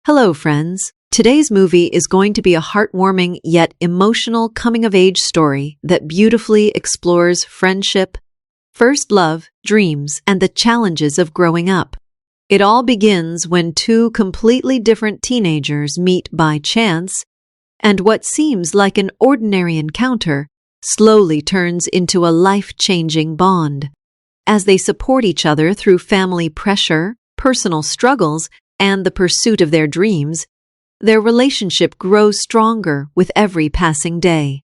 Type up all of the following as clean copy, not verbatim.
Hello, friends. Today's movie is going to be a heartwarming yet emotional coming-of-age story that beautifully explores friendship, first love, dreams, and the challenges of growing up. It all begins when two completely different teenagers meet by chance, and what seems like an ordinary encounter slowly turns into a life-changing bond. As they support each other through family pressure, personal struggles, and the pursuit of their dreams, their relationship grows stronger with every passing day.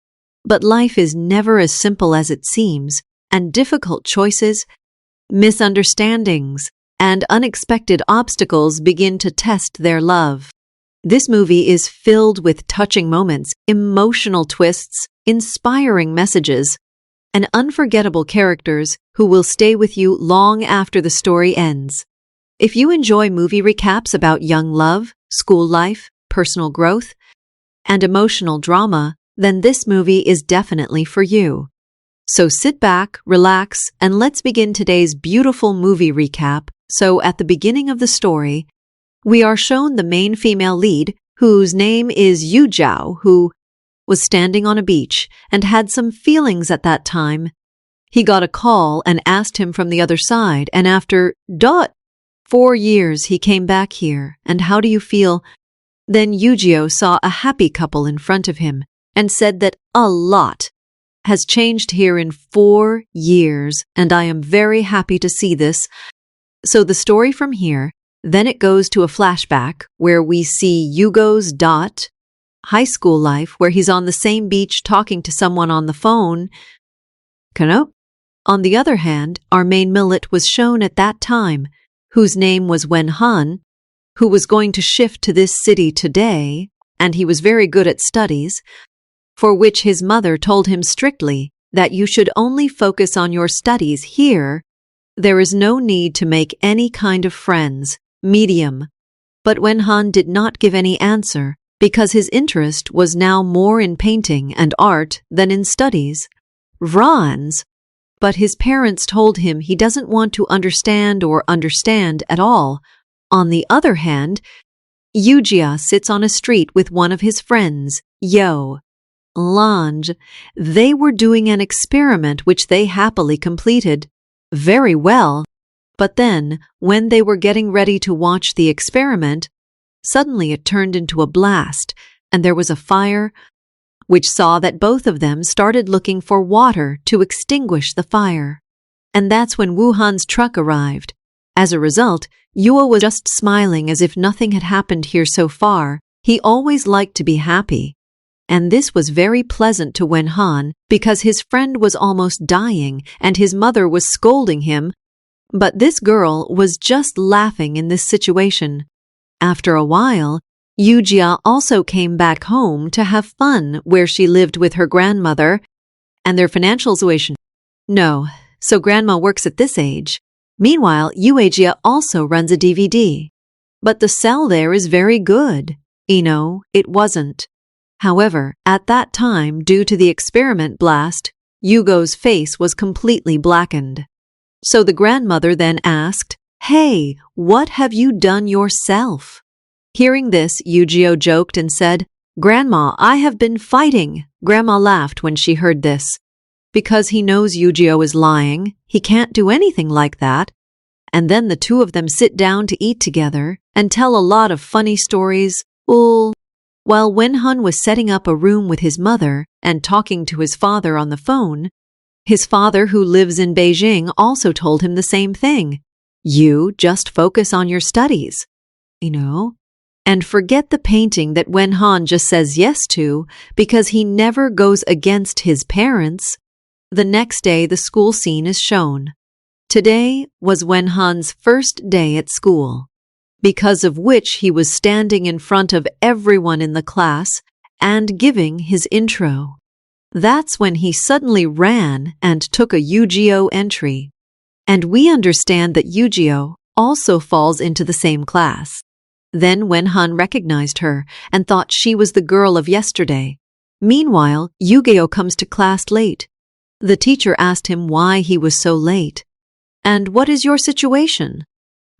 But life is never as simple as it seems, and difficult choices, misunderstandings, and unexpected obstacles begin to test their love. This movie is filled with touching moments, emotional twists, inspiring messages, and unforgettable characters who will stay with you long after the story ends. If you enjoy movie recaps about young love, school life, personal growth, and emotional drama, then this movie is definitely for you. So sit back, relax, and let's begin today's beautiful movie recap. So at the beginning of the story, we are shown the main female lead, whose name is Yu Jiao, who was standing on a beach and had some feelings at that time. He got a call and asked him from the other side, and after 4 years he came back here, and how do you feel? Then Yujio saw a happy couple in front of him and said that a lot has changed here in 4 years, and I am very happy to see this. So the story from here, then it goes to a flashback where we see Yugo's high school life, where he's on the same beach talking to someone on the phone. On the other hand, our main millet was shown at that time, whose name was Wen-han, who was going to shift to this city today, and he was very good at studies, for which his mother told him strictly that you should only focus on your studies here. There is no need to make any kind of friends, medium. But Wen-han did not give any answer, because his interest was now more in painting and art than in studies. But his parents told him he doesn't want to understand at all. On the other hand, Yujia sits on a street with one of his friends, Lange. They were doing an experiment which they happily completed. Very well. But then, when they were getting ready to watch the experiment, suddenly it turned into a blast, and there was a fire, which saw that both of them started looking for water to extinguish the fire. And that's when Wuhan's truck arrived. As a result, Yuo was just smiling as if nothing had happened here so far. He always liked to be happy. And this was very pleasant to Wen-han because his friend was almost dying and his mother was scolding him. But this girl was just laughing in this situation. After a while, Yujia also came back home to have fun where she lived with her grandmother and their financial situation. No, so grandma works at this age. Meanwhile, Yuejia also runs a DVD. But the cell there is very good. It wasn't. However, at that time, due to the experiment blast, Yugo's face was completely blackened. So the grandmother then asked, "Hey, what have you done yourself?" Hearing this, Yujio joked and said, "Grandma, I have been fighting." Grandma laughed when she heard this. Because he knows Yujio is lying, he can't do anything like that. And then the two of them sit down to eat together and tell a lot of funny stories. While Wen-han was setting up a room with his mother and talking to his father on the phone, his father, who lives in Beijing, also told him the same thing. You just focus on your studies, and forget the painting that Wen-han just says yes to because he never goes against his parents. The next day, the school scene is shown. Today was Wen-han's first day at school, because of which he was standing in front of everyone in the class and giving his intro. That's when he suddenly ran and took a Yujio entry. And we understand that Yujio also falls into the same class. Then Wen-han recognized her and thought she was the girl of yesterday. Meanwhile, Yugeo comes to class late. The teacher asked him why he was so late. "And what is your situation?"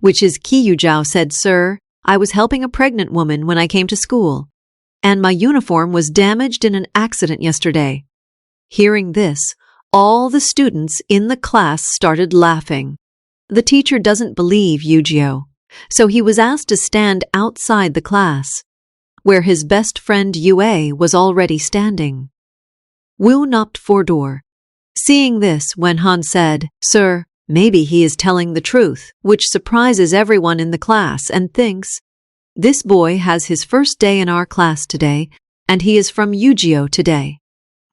Which is Ki Yujao said, "Sir, I was helping a pregnant woman when I came to school, and my uniform was damaged in an accident yesterday." Hearing this, all the students in the class started laughing. The teacher doesn't believe Yugio, so he was asked to stand outside the class, where his best friend Yue was already standing. Wu knocked for door. Seeing this, Wenhan said, "Sir, maybe he is telling the truth," which surprises everyone in the class and thinks, "This boy has his first day in our class today, and he is from Yugio today."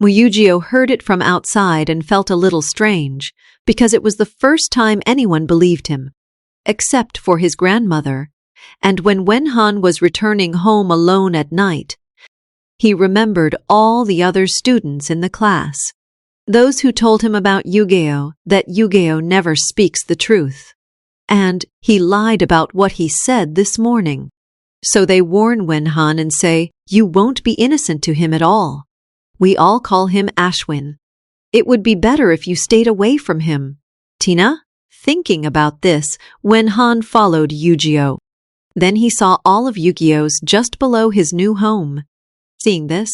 Yugio heard it from outside and felt a little strange, because it was the first time anyone believed him, except for his grandmother, and when Wenhan was returning home alone at night, he remembered all the other students in the class, those who told him about Yugeo, that Yugeo never speaks the truth, and he lied about what he said this morning. So they warn Wenhan and say, "You won't be innocent to him at all. We all call him Ashwin. It would be better if you stayed away from him." Tina, thinking about this, Wenhan followed Yugio. Then he saw all of Yugio's just below his new home. Seeing this,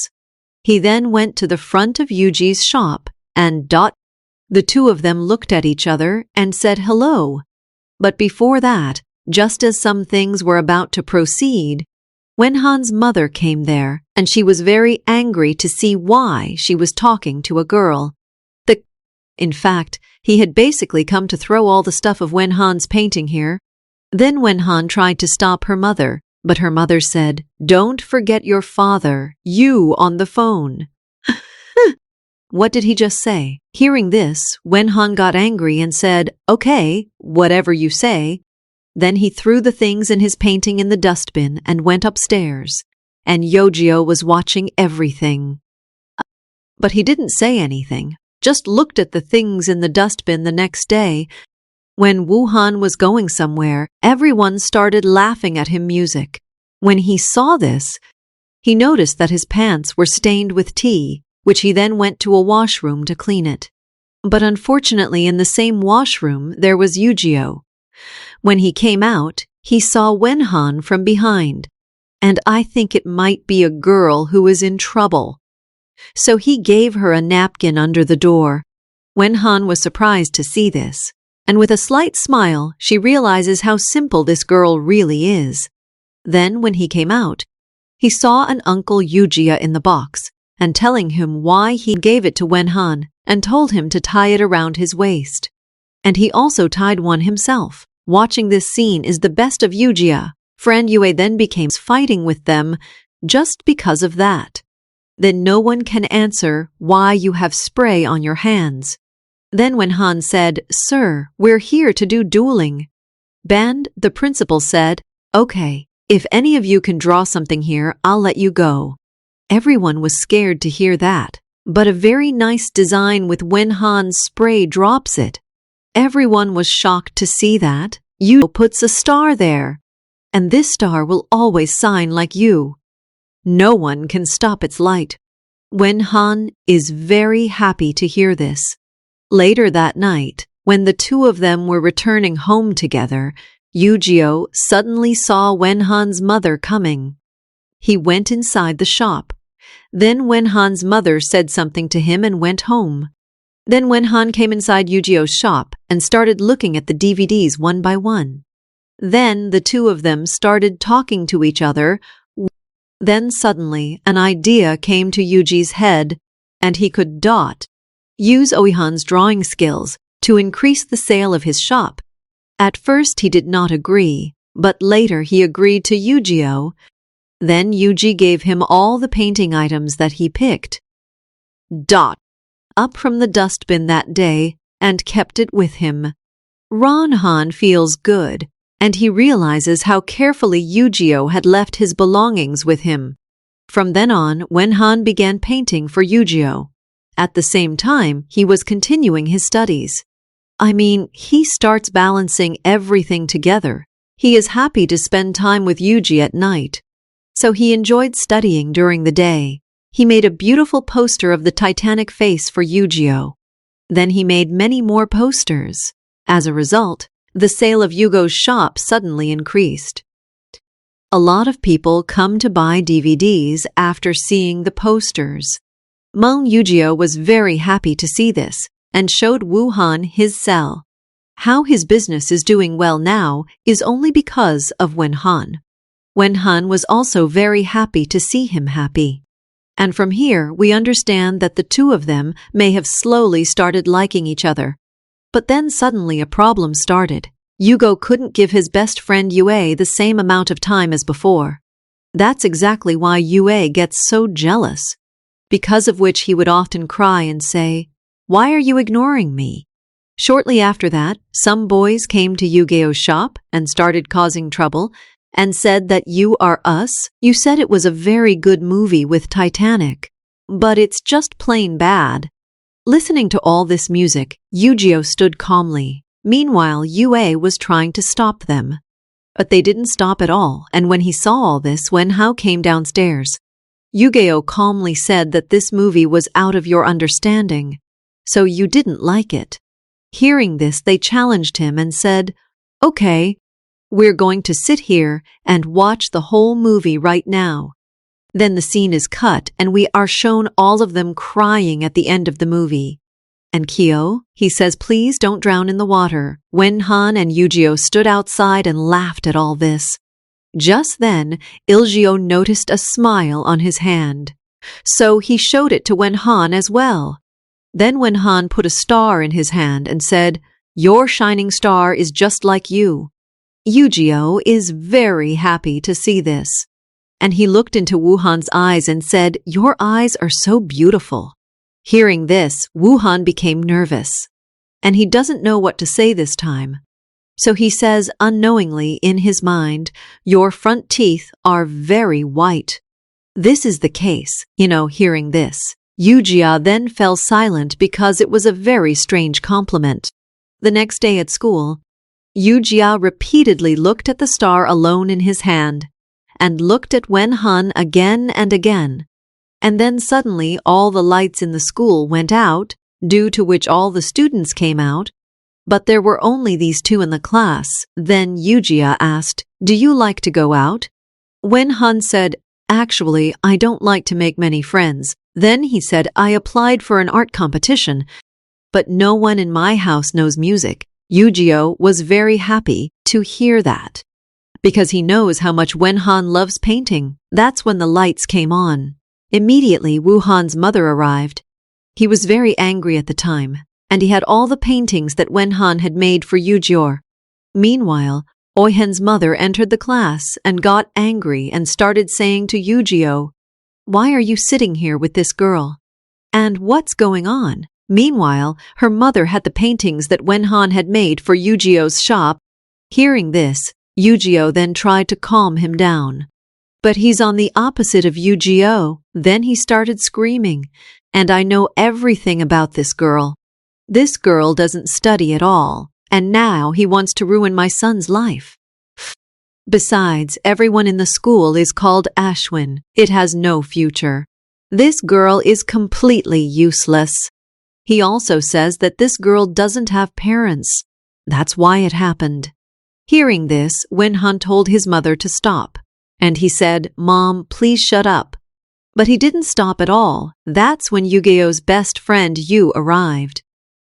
he then went to the front of Yuji's shop and the two of them looked at each other and said hello. But before that, just as some things were about to proceed, Wenhan's mother came there, and she was very angry to see why she was talking to a girl. In fact, he had basically come to throw all the stuff of Wenhan's painting here. Then Wenhan tried to stop her mother, but her mother said, "Don't forget your father, you on the phone." What did he just say? Hearing this, Wenhan got angry and said, "Okay, whatever you say." Then he threw the things in his painting in the dustbin and went upstairs, and Yugio was watching everything. But he didn't say anything, just looked at the things in the dustbin the next day. When Wuhan was going somewhere, everyone started laughing at him music. When he saw this, he noticed that his pants were stained with tea, which he then went to a washroom to clean it. But unfortunately, in the same washroom, there was Yugio. When he came out, he saw Wenhan from behind, and I think it might be a girl who is in trouble. So he gave her a napkin under the door. Wenhan was surprised to see this, and with a slight smile, she realizes how simple this girl really is. Then, when he came out, he saw an Uncle Yugio in the box, and telling him why he gave it to Wenhan, and told him to tie it around his waist. And he also tied one himself. Watching this scene is the best of Yugio. Friend Yue then became fighting with them just because of that. Then no one can answer why you have spray on your hands. Then when Han said, "Sir, we're here to do dueling," Band, the principal, said, "Okay, if any of you can draw something here, I'll let you go." Everyone was scared to hear that, but a very nice design with when Han's spray drops it. Everyone was shocked to see that. You puts a star there, and this star will always shine like you. No one can stop its light. Wen Han is very happy to hear this. Later that night, when the two of them were returning home together, Yugio suddenly saw Wen Han's mother coming. He went inside the shop. Then Wen Han's mother said something to him and went home. Then Wen Han came inside Yugio's shop and started looking at the DVDs one by one. Then the two of them started talking to each other. Then suddenly an idea came to Yuji's head, and he could use Oihan's drawing skills to increase the sale of his shop. At first he did not agree, but later he agreed to Yugio. Then Yuji gave him all the painting items that he picked up from the dustbin that day and kept it with him. Ranhan feels good, and he realizes how carefully Yugio had left his belongings with him. From then on, Wenhan began painting for Yugio. At the same time, he was continuing his studies. He starts balancing everything together. He is happy to spend time with Yuji at night. So he enjoyed studying during the day. He made a beautiful poster of the Titanic face for Yugio. Then he made many more posters. As a result, the sale of Yugio's shop suddenly increased. A lot of people come to buy DVDs after seeing the posters. Meng Yujio was very happy to see this and showed Wu Han his cell. How his business is doing well now is only because of Wen Han. Wen Han was also very happy to see him happy. And from here, we understand that the two of them may have slowly started liking each other. But then suddenly a problem started. Yugo couldn't give his best friend Yue the same amount of time as before. That's exactly why Yue gets so jealous, because of which he would often cry and say, "Why are you ignoring me?" Shortly after that, some boys came to Yu-Gi-Oh's shop and started causing trouble and said that "You are us. You said it was a very good movie with Titanic, but it's just plain bad." Listening to all this music, Yu-Gi-Oh stood calmly. Meanwhile, Yue was trying to stop them. But they didn't stop at all, and when he saw all this, Wen Hao came downstairs. Yu-Gi-Oh calmly said that this movie was out of your understanding, so you didn't like it. Hearing this, they challenged him and said, "Okay, we're going to sit here and watch the whole movie right now." Then the scene is cut and we are shown all of them crying at the end of the movie. And Kyo, he says, "Please don't drown in the water." Wen Han and Yu-Gi-Oh stood outside and laughed at all this. Just then, Il-Gio noticed a smile on his hand. So he showed it to Wen Han as well. Then Wen Han put a star in his hand and said, "Your shining star is just like you." Yu-Gi-Oh is very happy to see this. And he looked into Wu Han's eyes and said, "Your eyes are so beautiful." Hearing this, Wu Han became nervous. And he doesn't know what to say this time. So he says unknowingly in his mind, "Your front teeth are very white." This is the case, hearing this. Yu-Jia then fell silent because it was a very strange compliment. The next day at school, Yu-Jia repeatedly looked at the star alone in his hand, and looked at Wen Han again and again. And then suddenly all the lights in the school went out, due to which all the students came out, but there were only these two in the class. Then Yu-Jia asked, "Do you like to go out?" Wen Han said, "Actually, I don't like to make many friends." Then he said, "I applied for an art competition, but no one in my house knows music." Yu-Gi-Oh was very happy to hear that, because he knows how much Wen Han loves painting. That's when the lights came on. Immediately, Wu Han's mother arrived. He was very angry at the time, and he had all the paintings that Wen Han had made for Yu-Gi-Oh. Meanwhile, Oihen's mother entered the class and got angry and started saying to Yu-Gi-Oh, "Why are you sitting here with this girl? And what's going on?" Meanwhile, her mother had the paintings that Wen Han had made for Yu-Gi-Oh's shop. Hearing this, Yu-Gi-Oh then tried to calm him down. But he's on the opposite of Yu-Gi-Oh. Then he started screaming, "And I know everything about this girl. This girl doesn't study at all, and now he wants to ruin my son's life. Besides, everyone in the school is called Ashwin. It has no future. This girl is completely useless." He also says that this girl doesn't have parents. That's why it happened. Hearing this, Wen Han told his mother to stop. And he said, "Mom, please shut up." But he didn't stop at all. That's when Yu-Gi-Oh's best friend Yu arrived.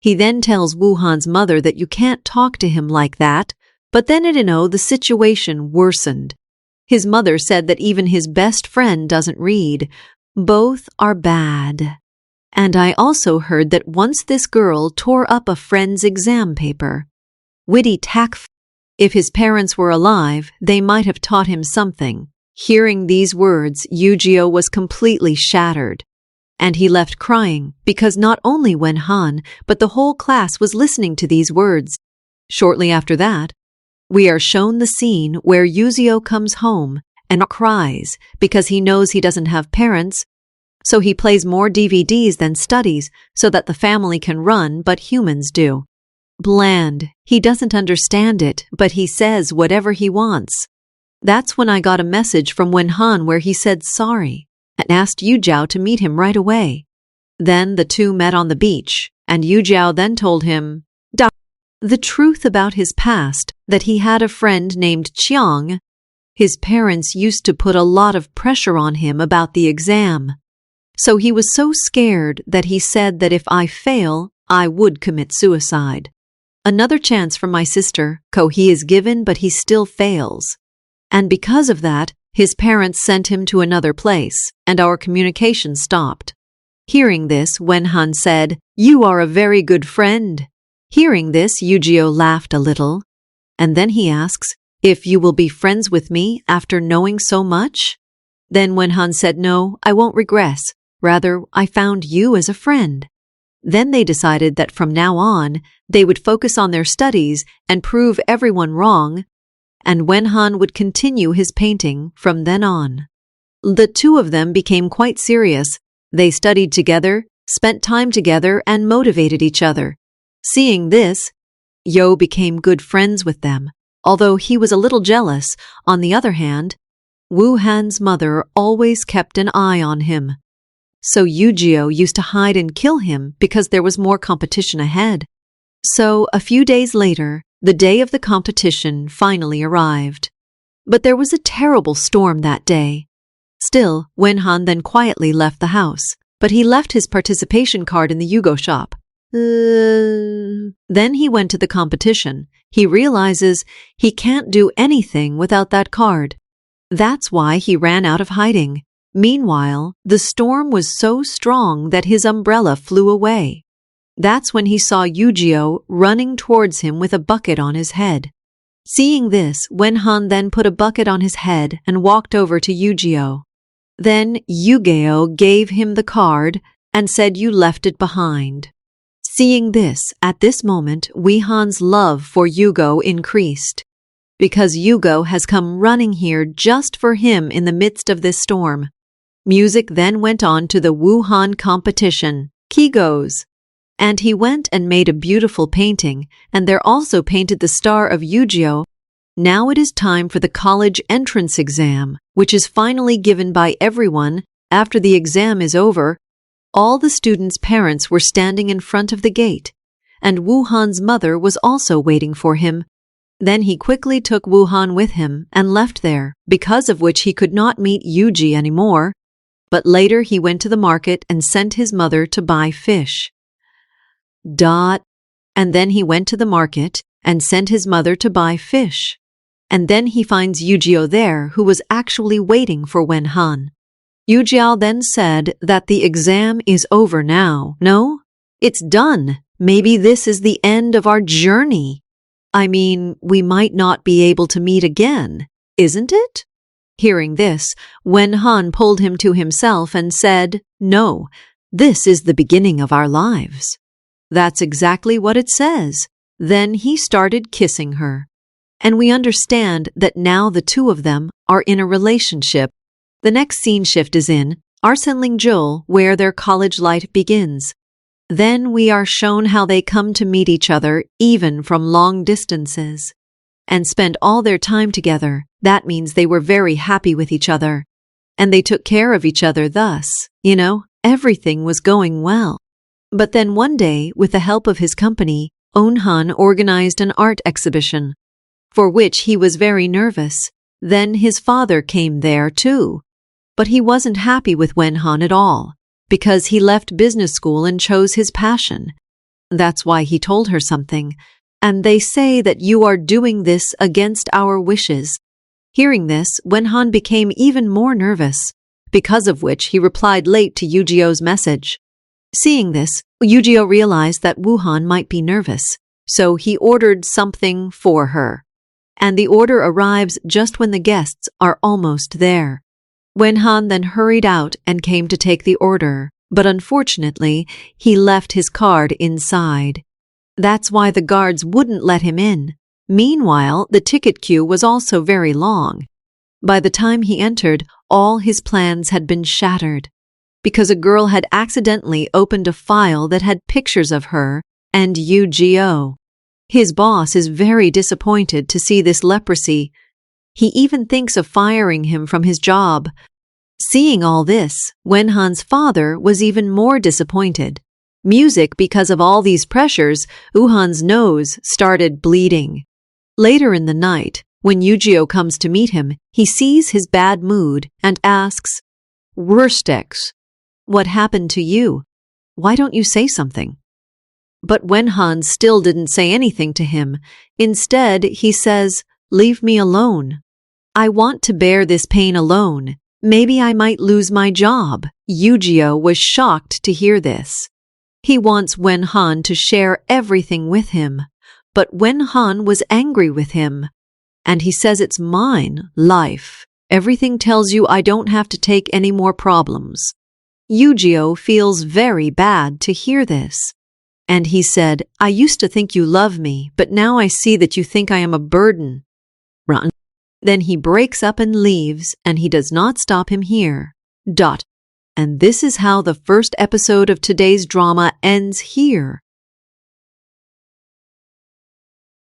He then tells Wu Han's mother that you can't talk to him like that, but then the situation worsened. His mother said that even his best friend doesn't read. Both are bad. And I also heard that once this girl tore up a friend's exam paper. Witty tack. If his parents were alive, they might have taught him something. Hearing these words, Yu-Gi-Oh was completely shattered. And he left crying, because not only Wen Han, but the whole class was listening to these words. Shortly after that, we are shown the scene where Yu-Gi-Oh comes home and cries because he knows he doesn't have parents, so he plays more DVDs than studies so that the family can run, but humans do. Bland. He doesn't understand it, but he says whatever he wants. That's when I got a message from Wen Han where he said sorry and asked Yu Jiao to meet him right away. Then the two met on the beach, and Yu Jiao then told him the truth about his past, that he had a friend named Chiang, His parents used to put a lot of pressure on him about the exam. So he was so scared that he said that if I fail, I would commit suicide. Another chance for my sister, he is given, but he still fails. And because of that, his parents sent him to another place, and our communication stopped. Hearing this, Wenhan said, "You are a very good friend." Hearing this, Yugio laughed a little. And then he asks, "If you will be friends with me after knowing so much?" Then Wenhan said, "No, I won't regress. Rather, I found you as a friend." Then they decided that from now on, they would focus on their studies and prove everyone wrong, and Wenhan would continue his painting from then on. The two of them became quite serious. They studied together, spent time together, and motivated each other. Seeing this, Yo became good friends with them, although he was a little jealous. On the other hand, Wu Han's mother always kept an eye on him. So Yugio used to hide and kill him because there was more competition ahead. So a few days later, the day of the competition finally arrived. But there was a terrible storm that day. Still, Wenhan then quietly left the house, but he left his participation card in the Yugo shop. Then he went to the competition. He realizes he can't do anything without that card. That's why he ran out of hiding. Meanwhile, the storm was so strong that his umbrella flew away. That's when he saw Yugio running towards him with a bucket on his head. Seeing this, Wenhan then put a bucket on his head and walked over to Yugio. Then Yugio gave him the card and said, "You left it behind." Seeing this, at this moment, Wenhan's love for Yugo increased, because Yugo has come running here just for him in the midst of this storm. Music then went on to the Wuhan competition, Kigos, and he went and made a beautiful painting, and there also painted the star of Yugio. Now it is time for the college entrance exam, which is finally given by everyone. After the exam is over, all the students' parents were standing in front of the gate, and Wuhan's mother was also waiting for him. Then he quickly took Wuhan with him and left there, because of which he could not meet Yuji anymore. But later he went to the market and sent his mother to buy fish. And then he went to the market and sent his mother to buy fish. And then he finds Yugio there, who was actually waiting for Wenhan. Yugio then said that the exam is over now. No, it's done. Maybe this is the end of our journey. I mean, we might not be able to meet again, isn't it? Hearing this, Wenhan pulled him to himself and said, "No, this is the beginning of our lives." That's exactly what it says. Then he started kissing her. And we understand that now the two of them are in a relationship. The next scene shift is in Arsenlingjul, where their college life begins. Then we are shown how they come to meet each other even from long distances and spend all their time together. That means they were very happy with each other. And they took care of each other thus. Everything was going well. But then one day, with the help of his company, Onhan organized an art exhibition, for which he was very nervous. Then his father came there too. But he wasn't happy with Wenhan at all, because he left business school and chose his passion. That's why he told her something. And they say that you are doing this against our wishes. Hearing this, Wenhan became even more nervous, because of which he replied late to Yugio's message. Seeing this, Yugio realized that Wuhan might be nervous, so he ordered something for her. And the order arrives just when the guests are almost there. Wenhan then hurried out and came to take the order, but unfortunately, he left his card inside. That's why the guards wouldn't let him in. Meanwhile, the ticket queue was also very long. By the time he entered, all his plans had been shattered, because a girl had accidentally opened a file that had pictures of her and Yugio. His boss is very disappointed to see this leprosy. He even thinks of firing him from his job. Seeing all this, Wenhan's father was even more disappointed. Music, because of all these pressures, Wuhan's nose started bleeding. Later in the night, When Yugio comes to meet him, he sees his bad mood and asks, "Worstex, what happened to you? Why don't you say something?" But Wenhan still didn't say anything to him. Instead, he says, "Leave me alone. I want to bear this pain alone. Maybe I might lose my job." Yugio was shocked to hear this. He wants Wenhan to share everything with him, but Wenhan was angry with him. And he says, "It's mine, life. Everything tells you I don't have to take any more problems." Yugio feels very bad to hear this. And he said, "I used to think you love me, but now I see that you think I am a burden." Run. Then he breaks up and leaves, and he does not stop him here. And this is how the first episode of today's drama ends here.